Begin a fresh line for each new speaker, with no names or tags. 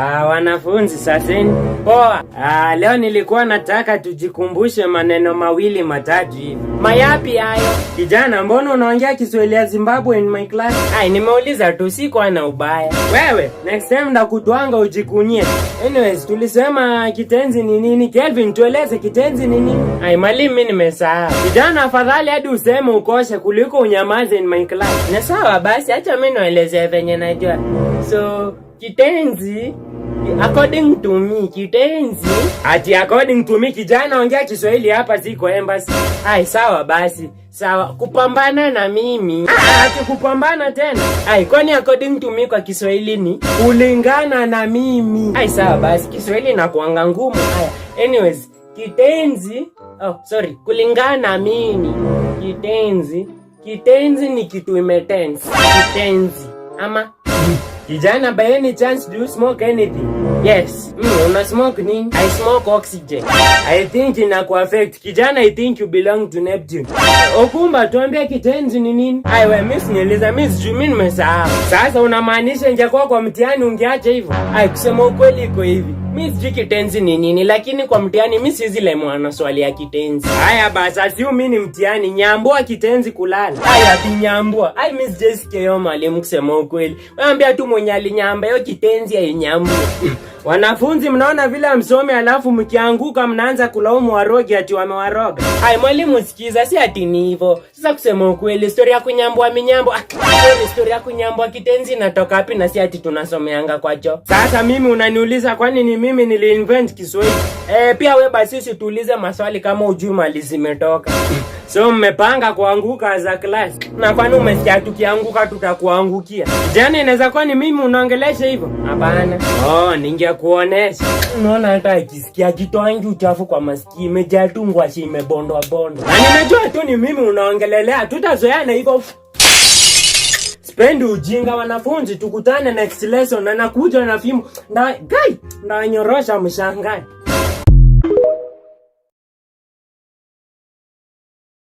Wanafunzi saseni. Poa. Leo nilikuwa nataka tujikumbushe maneno mawili matatu hivi. Mayapi hayo? Kijana, mbona unaongea Kiswahili ya Zimbabwe in my class? Nimeuliza tu, siko na ubaya. Wewe, next time ndakutwanga ujikunyie. Anyways, tulisema kitenzi ni nini? Kelvin, tueleze kitenzi ni nini? Mwalimu, mimi nimesahau. Kijana, afadhali hadi useme ukoshe kuliko unyamaze in my class. Na sawa basi, acha mimi nieleze venye najua. So, kitenzi according to me, kitenzi according to me, kijana ongea Kiswahili hapa ziko embassy. Sawa basi. Sawa, kupambana na mimi. Kupambana tena. Kwani according to me kwa Kiswahili ni kulingana na mimi. Sawa basi, Kiswahili inakuanga ngumu. Anyways, kitenzi kulingana na mimi. Kitenzi ni kitu imetense. Kitenzi ama kijana, by any chance do you smoke anything? Yes. Una smoke nini? I smoke oxygen. I think inakuaffect. Kijana, I think you belong to Neptune. Okumba, tuambie kitenzi ni nini? Wewe miss nieleza, miss Jumi nimesahau. Sasa unamaanisha ingekuwa kwa mtihani ungeacha hivyo? Kusema ukweli iko hivi. Miss sijui kitenzi ni nini, lakini kwa mtihani miss hizi le mwana swali ya kitenzi. Basi asiu mimi ni mtihani nyambua kitenzi kulala. Nyambua. Miss Jessica yo mwalimu, kusema ukweli. Waambia tu mwenye alinyamba yo kitenzi ya nyambua. Wanafunzi, mnaona vile msome alafu mkianguka mnaanza kulaumu warogi ati wamewaroga. Mwalimu sikiza, si ati ni hivyo. Sasa kusema ukweli, story ya kunyambua minyambo, story ya kunyambua kitenzi inatoka wapi na si ati tunasomeanga kwacho? Sasa mimi unaniuliza kwani ni mimi niliinvent Kiswahili? Pia wewe basi tuulize maswali kama ujui mali zimetoka. So mmepanga kuanguka za class. Na kwani umesikia tukianguka tutakuangukia? Jana inaweza kuwa ni mimi unaongelesha hivyo? Hapana. Ningekuonesha. Unaona hata ikisikia kitoangi uchafu kwa masikio imejaa tu ngwashi imebondwa bondo. Na nimejua tu ni mimi unaongelelea, tutazoeana hivyo. Spendi ujinga wanafunzi, tukutane next lesson na nakuja na fimu. Na nyorosha mshangae.